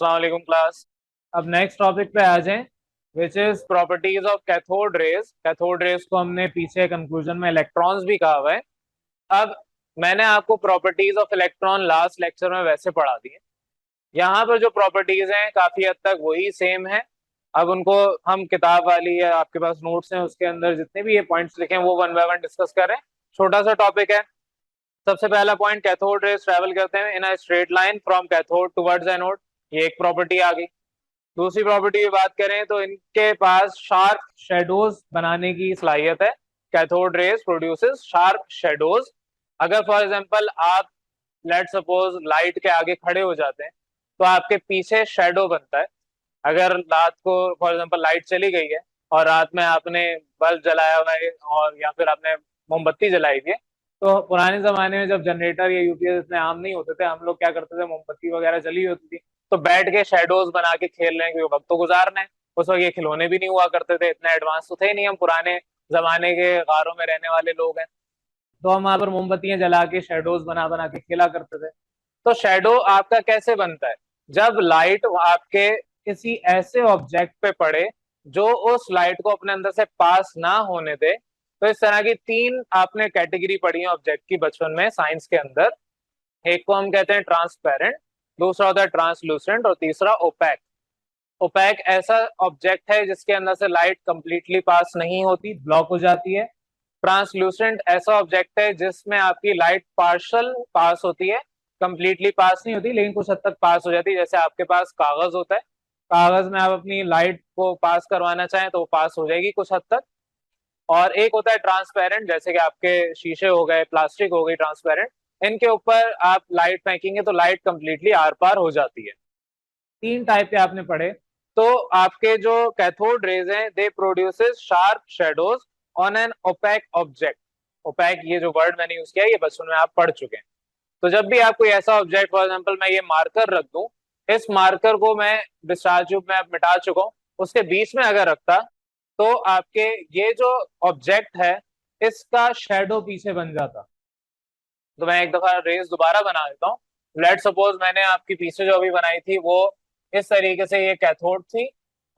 अस्सलाम वालेकुम क्लास। अब नेक्स्ट टॉपिक पे आ जाएं, which is properties of cathode rays. Cathode rays को हमने पीछे कंक्लूजन में इलेक्ट्रॉन्स भी कहा हुआ है। अब मैंने आपको properties of electron last lecture में वैसे पढ़ा दी है। यहाँ पर जो प्रॉपर्टीज हैं काफी हद तक वही सेम है। अब उनको हम किताब वाली या आपके पास नोट्स हैं उसके अंदर जितने भी ये पॉइंट्स लिखे हैं वो वन बाय वन डिस्कस कर रहे हैं। छोटा सा टॉपिक है। सबसे पहला पॉइंट, कैथोड रेज ट्रेवल करते हैं in a straight line from cathode towards anode. ये एक प्रॉपर्टी आ गई। दूसरी प्रॉपर्टी की बात करें तो इनके पास शार्प शेडोज बनाने की सलाहियत है। Cathode rays produces sharp shadows. अगर फॉर एग्जांपल आप लेट सपोज लाइट के आगे खड़े हो जाते हैं तो आपके पीछे शेडो बनता है। अगर रात को फॉर एग्जांपल लाइट चली गई है और रात में आपने बल्ब जलाया हुआ है और या फिर आपने मोमबत्ती जलाई हुई है, तो पुराने जमाने में जब जनरेटर या यूपीएस इतने आम नहीं होते थे, हम लोग क्या करते थे, मोमबत्ती वगैरह जली होती थी तो बैठ के शेडोज बना के खेल रहे हैं क्योंकि वक्त तो गुजारना है। उस वक्त ये खिलौने भी नहीं हुआ करते थे, इतने एडवांस तो थे नहीं, हम पुराने जमाने के गारों में रहने वाले लोग हैं। तो हम वहां पर मोमबत्तियां जला के शेडोज बना बना के खेला करते थे। तो शेडो आपका कैसे बनता है? जब लाइट आपके किसी ऐसे ऑब्जेक्ट पे पड़े जो उस लाइट को अपने अंदर से पास ना होने दे। तो इस तरह की तीन आपने कैटेगरी पढ़ी है ऑब्जेक्ट की बचपन में साइंस के अंदर। एक को हम कहते हैं ट्रांसपेरेंट, दूसरा होता है ट्रांसलूसेंट और तीसरा ओपैक। ओपैक ऐसा ऑब्जेक्ट है जिसके अंदर से लाइट कंप्लीटली पास नहीं होती, ब्लॉक हो जाती है। ट्रांसलूसेंट ऐसा ऑब्जेक्ट है जिसमें आपकी लाइट पार्शल पास होती है, कंप्लीटली पास नहीं होती लेकिन कुछ हद तक पास हो जाती है। जैसे आपके पास कागज होता है, कागज में आप अपनी लाइट को पास करवाना चाहें तो वो पास हो जाएगी कुछ हद तक। और एक होता है ट्रांसपेरेंट, जैसे कि आपके शीशे हो गए, प्लास्टिक हो गई ट्रांसपेरेंट, इनके ऊपर आप लाइट फेंकेंगे तो लाइट कंप्लीटली आर पार हो जाती है। तीन टाइप के आपने पढ़े। तो आपके जो कैथोड रेज हैं they produces sharp shadows on an opaque object. Opaque ये जो वर्ड मैंने यूज किया है ये बचपन में आप पढ़ चुके हैं। तो जब भी आप कोई ऐसा ऑब्जेक्ट, फॉर एग्जांपल मैं ये मार्कर रख दूं, इस मार्कर को मैं डिस्चार्ज ट्यूब में मिटा चुका हूं, उसके बीच में अगर रखता तो आपके ये जो ऑब्जेक्ट है इसका शेडो पीछे बन जाता। तो मैं एक दफा रेस दोबारा बना देता हूँ। लेट सपोज मैंने आपकी पीछे जो अभी बनाई थी वो इस तरीके से, ये कैथोड थी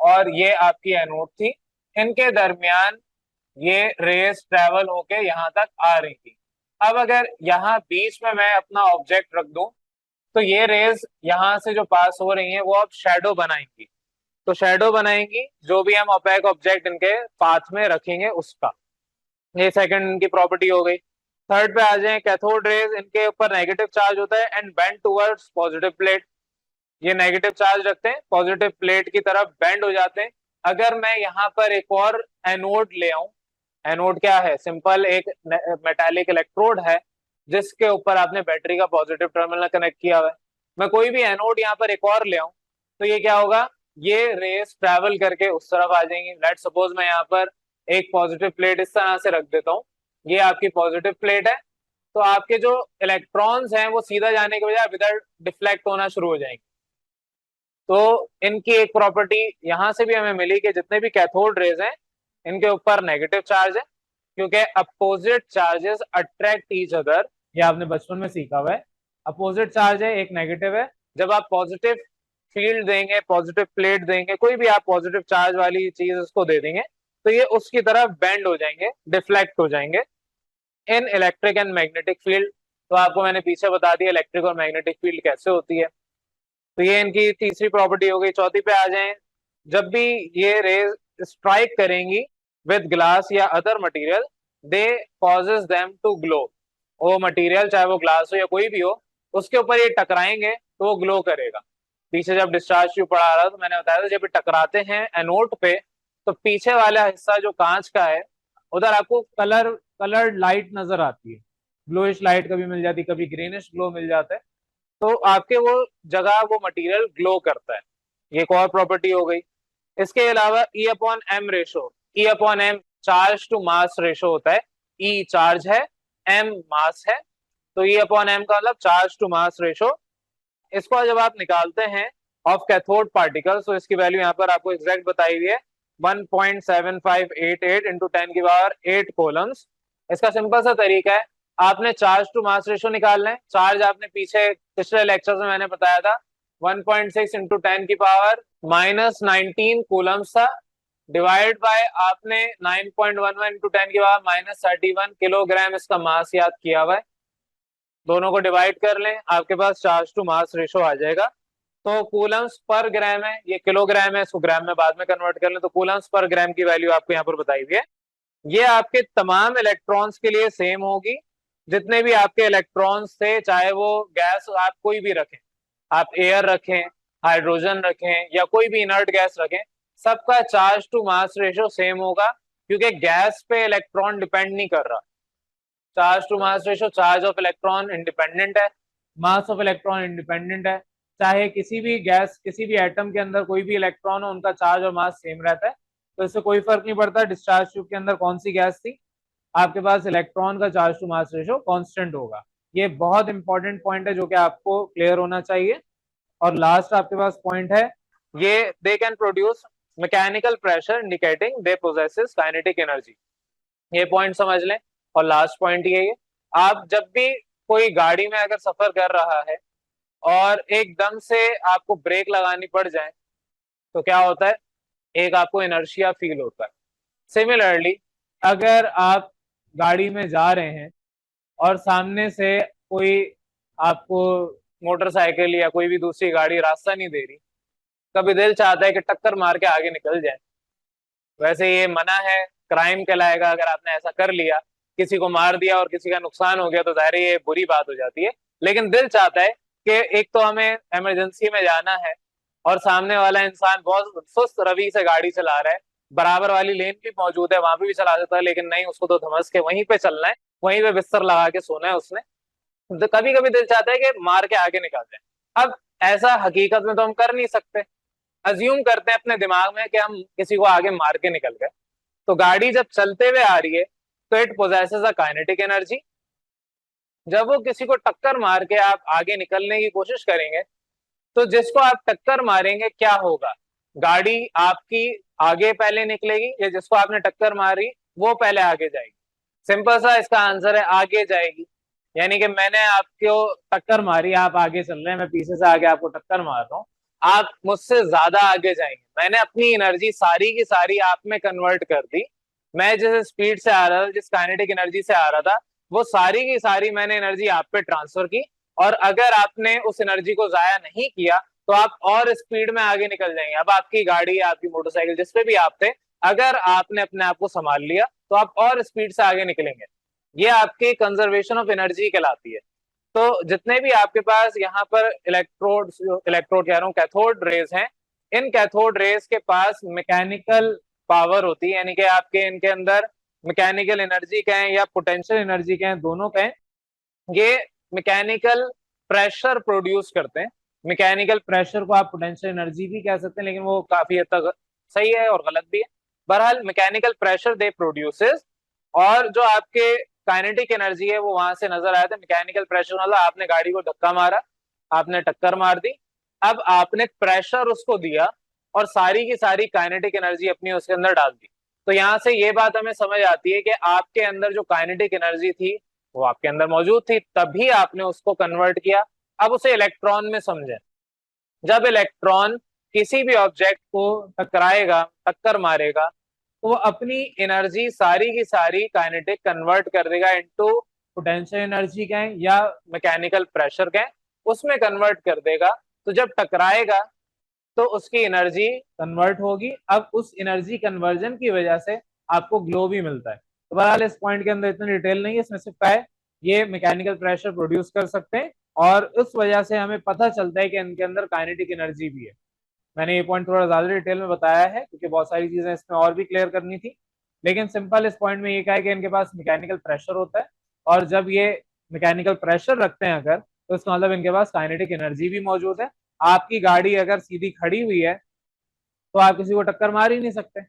और ये आपकी एनोड थी। इनके दरमियान ये रेस ट्रेवल होके यहाँ तक आ रही थी। अब अगर यहाँ बीच में मैं अपना ऑब्जेक्ट रख दूं तो ये रेस यहाँ से जो पास हो रही हैं वो अब शेडो बनाएंगी। तो शेडो बनाएंगी जो भी हम ओपेक ऑब्जेक्ट इनके पाथ में रखेंगे उसका। ये सेकंड इनकी प्रॉपर्टी हो गई। थर्ड पे आ जाए, कैथोड रेज इनके ऊपर नेगेटिव चार्ज होता है and bend towards positive plate. ये नेगेटिव चार्ज रखते हैं, पॉजिटिव प्लेट की तरफ बेंड हो जाते हैं। अगर मैं यहाँ पर एक और एनोड ले आऊं, एनोड क्या है, सिंपल एक मेटालिक इलेक्ट्रोड है जिसके ऊपर आपने बैटरी का पॉजिटिव टर्मिनल कनेक्ट किया हुआ है। मैं कोई भी एनोड यहाँ पर एक और ले आऊं तो ये क्या होगा, ये रेस ट्रैवल करके उस तरफ आ जाएंगी। लेट सपोज मैं यहाँ पर एक पॉजिटिव प्लेट इस तरह से रख देता हूँ, ये आपकी पॉजिटिव प्लेट है। तो आपके जो इलेक्ट्रॉन्स हैं वो सीधा जाने के बजाय इधर डिफ्लेक्ट होना शुरू हो जाएंगे। तो इनकी एक प्रॉपर्टी यहां से भी हमें मिली कि जितने भी कैथोड रेज हैं इनके ऊपर नेगेटिव चार्ज है क्योंकि opposite charges attract each other. ये आपने बचपन में सीखा हुआ है। अपोजिट चार्ज है, एक नेगेटिव है। जब आप पॉजिटिव फील्ड देंगे, पॉजिटिव प्लेट देंगे, कोई भी आप पॉजिटिव चार्ज वाली चीज उसको दे देंगे तो ये उसकी तरफ बेंड हो जाएंगे, डिफ्लेक्ट हो जाएंगे इन इलेक्ट्रिक एंड मैग्नेटिक फील्ड। तो आपको मैंने पीछे बता दिया इलेक्ट्रिक और मैग्नेटिक फील्ड कैसे होती है। तो ये इनकी तीसरी प्रॉपर्टी हो गई। चौथी पे आ जाएं, जब भी ये रेज स्ट्राइक करेंगी विद ग्लास या other material they causes them to glow. वो मटेरियल चाहे वो ग्लास हो या कोई भी हो उसके ऊपर ये टकराएंगे तो वो ग्लो करेगा। पीछे जब डिस्चार्ज ट्यूब पढ़ा रहा था तो मैंने बताया था जब ये टकराते हैं एनोड पे तो पीछे वाला हिस्सा जो कांच का है उधर आपको कलर्ड लाइट नजर आती है। ब्लूइश लाइट कभी मिल जाती, कभी ग्रीनिश ग्लो मिल जाता है। तो आपके वो जगह वो मटेरियल ग्लो करता है। ये एक और प्रॉपर्टी हो गई। इसके अलावा e upon m ratio, e upon m charge to mass ratio होता है। ई चार्ज है, एम मास है, तो ई अपॉन एम का मतलब चार्ज टू मास रेशो। इसको जब आप निकालते हैं ऑफ कैथोड पार्टिकल्स तो इसकी वैल्यू यहाँ पर आपको एग्जैक्ट बताई हुई है 1.7588 इंटू 10 की पावर 8 कोलम्स। इसका सिंपल सा तरीका है, आपने चार्ज टू मास रेशो निकालना है। चार्ज आपने पीछे पिछले लेक्चर में मैंने बताया था 1.6 इंटू 10⁻⁻19 कूलम्स था, डिवाइड बाय आपने 9.11 इंटू 10⁻⁻31 किलोग्राम इसका मास याद किया हुआ है। दोनों को डिवाइड कर लें, आपके पास चार्ज टू मास रेशो आ जाएगा। तो कूलम्स पर ग्राम है, ये किलोग्राम है, इसको ग्राम में बाद में कन्वर्ट कर लें, तो कूलम्स पर ग्राम की वैल्यू आपको यहाँ पर बताई हुई है। ये आपके तमाम इलेक्ट्रॉन्स के लिए सेम होगी। जितने भी आपके इलेक्ट्रॉन्स थे, चाहे वो गैस आप कोई भी रखें, आप एयर रखें, हाइड्रोजन रखें या कोई भी इनर्ट गैस रखें, सबका charge to mass ratio same होगा, क्योंकि गैस पे इलेक्ट्रॉन डिपेंड नहीं कर रहा। Charge to mass ratio, charge of electron independent है, मास ऑफ इलेक्ट्रॉन इंडिपेंडेंट है। चाहे किसी भी गैस, किसी भी एटम के अंदर कोई भी इलेक्ट्रॉन हो, उनका चार्ज और मास सेम रहता है, तो इससे कोई फर्क नहीं पड़ता डिस्चार्ज ट्यूब के अंदर कौन सी गैस थी, आपके पास इलेक्ट्रॉन का charge to mass ratio constant होगा। ये बहुत इंपॉर्टेंट पॉइंट है जो कि आपको क्लियर होना चाहिए। और लास्ट आपके पास पॉइंट है ये, they can produce mechanical pressure indicating they possesses kinetic energy. ये पॉइंट समझ लें। और लास्ट पॉइंट ये है, आप जब भी कोई गाड़ी में अगर सफर कर रहा है और एकदम से आपको ब्रेक लगानी पड़ जाए तो क्या होता है, एक आपको इनर्शिया फील होता है। सिमिलरली अगर आप गाड़ी में जा रहे हैं और सामने से कोई आपको मोटरसाइकिल या कोई भी दूसरी गाड़ी रास्ता नहीं दे रही, कभी दिल चाहता है कि टक्कर मार के आगे निकल जाए। वैसे ये मना है, क्राइम कहलाएगा अगर आपने ऐसा कर लिया, किसी को मार दिया और किसी का नुकसान हो गया तो जाहिर है ये बुरी बात हो जाती है। लेकिन दिल चाहता है कि एक तो हमें इमरजेंसी में जाना है और सामने वाला इंसान बहुत सुस्त रवि से गाड़ी चला रहा है, बराबर वाली लेन भी मौजूद है, वहां पे भी चला सकता है, लेकिन नहीं, उसको तो धमस के वहीं पे चलना है, वहीं पे बिस्तर लगा के सोना है उसने। तो कभी कभी दिल चाहता है कि मार के आगे निकल जाए। अब ऐसा हकीकत में तो हम कर नहीं सकते, अज्यूम करते हैं अपने दिमाग में कि हम किसी को आगे मार के निकल गए। तो गाड़ी जब चलते हुए आ रही है तो it possesses a kinetic energy. जब वो किसी को टक्कर मार के आप आगे निकलने की कोशिश करेंगे तो जिसको आप टक्कर मारेंगे क्या होगा, गाड़ी आपकी आगे पहले निकलेगी या जिसको आपने टक्कर मारी वो पहले आगे जाएगी? सिंपल सा इसका आंसर है आगे जाएगी। यानी कि मैंने आपको टक्कर मारी, आप आगे चल रहे हैं, मैं पीछे से आगे आपको टक्कर मार रहा हूँ, आप मुझसे ज्यादा आगे जाएंगे। मैंने अपनी एनर्जी सारी की सारी आप में कन्वर्ट कर दी। मैं जिस स्पीड से आ रहा था, जिस काइनेटिक एनर्जी से आ रहा था, वो सारी की सारी मैंने एनर्जी आप पे ट्रांसफर की। और अगर आपने उस एनर्जी को जाया नहीं किया तो आप और स्पीड में आगे निकल जाएंगे। अब आपकी गाड़ी, आपकी मोटरसाइकिल, जिसपे भी आप थे, अगर आपने अपने आप को संभाल लिया तो आप और स्पीड से आगे निकलेंगे। ये आपकी कंजर्वेशन ऑफ एनर्जी कहलाती है। तो जितने भी आपके पास यहाँ पर इलेक्ट्रोड कह रहा हूँ, कैथोड रेज हैं, इन कैथोड रेज के पास मैकेनिकल पावर होती है, यानी कि आपके इनके अंदर मैकेनिकल एनर्जी कहें या पोटेंशियल एनर्जी कहें, दोनों कहें, ये मैकेनिकल प्रेशर प्रोड्यूस करते हैं। मैकेनिकल प्रेशर को आप पोटेंशियल एनर्जी भी कह सकते हैं, लेकिन वो काफी हद तक सही है और गलत भी है। बहरहाल मैकेनिकल प्रेशर दे प्रोड्यूसेस, और जो आपके काइनेटिक एनर्जी है वो वहां से नजर आया था। मैकेनिकल प्रेशर मतलब आपने गाड़ी को धक्का मारा, आपने टक्कर मार दी, अब आपने प्रेशर उसको दिया और सारी की सारी काइनेटिक एनर्जी अपनी उसके अंदर डाल दी। तो यहाँ से ये बात हमें समझ आती है कि आपके अंदर जो काइनेटिक एनर्जी थी वो आपके अंदर मौजूद थी, तभी आपने उसको कन्वर्ट किया। अब उसे इलेक्ट्रॉन में समझें। जब इलेक्ट्रॉन किसी भी ऑब्जेक्ट को टकराएगा, टक्कर मारेगा, तो वो अपनी एनर्जी सारी की सारी काइनेटिक कन्वर्ट कर देगा इनटू पोटेंशियल एनर्जी कहें या मैकेनिकल प्रेशर कहें, उसमें कन्वर्ट कर देगा। तो जब टकराएगा तो उसकी एनर्जी कन्वर्ट होगी। अब उस एनर्जी कन्वर्जन की वजह से आपको ग्लो भी मिलता है। तो बहरहाल इस पॉइंट के अंदर इतनी डिटेल नहीं है, इसमें सिर्फ है ये मैकेनिकल प्रेशर प्रोड्यूस कर सकते हैं और उस वजह से हमें पता चलता है कि इनके अंदर काइनेटिक एनर्जी भी है। मैंने ये पॉइंट थोड़ा ज्यादा डिटेल में बताया है क्योंकि बहुत सारी चीजें इसमें और भी क्लियर करनी थी, लेकिन सिंपल इस पॉइंट में ये कहा है कि इनके पास मैकेनिकल प्रेशर होता है, और जब ये मैकेनिकल प्रेशर रखते हैं अगर, तो इसका मतलब इनके पास काइनेटिक एनर्जी भी मौजूद है। आपकी गाड़ी अगर सीधी खड़ी हुई है तो आप किसी को टक्कर मार ही नहीं सकते,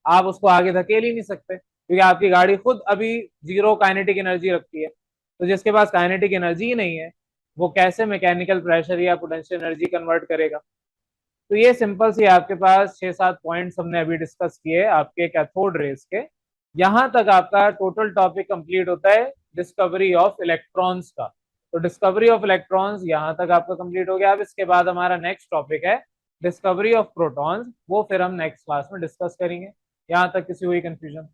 आप उसको आगे धकेल ही नहीं सकते, क्योंकि आपकी गाड़ी खुद अभी जीरो काइनेटिक एनर्जी रखती है। तो जिसके पास काइनेटिक एनर्जी ही नहीं है वो कैसे मैकेनिकल प्रेशर या पोटेंशियल एनर्जी कन्वर्ट करेगा? तो ये सिंपल सी आपके पास 6-7 पॉइंट्स हमने अभी डिस्कस किए आपके कैथोड रेस के। यहां तक आपका टोटल टॉपिक कंप्लीट होता है डिस्कवरी ऑफ इलेक्ट्रॉन्स का। तो डिस्कवरी ऑफ इलेक्ट्रॉन्स यहाँ तक आपका कंप्लीट हो गया। अब इसके बाद हमारा नेक्स्ट टॉपिक है डिस्कवरी ऑफ प्रोटॉन्स, वो फिर हम नेक्स्ट क्लास में डिस्कस करेंगे। यहाँ तक किसी हुई कंफ्यूजन?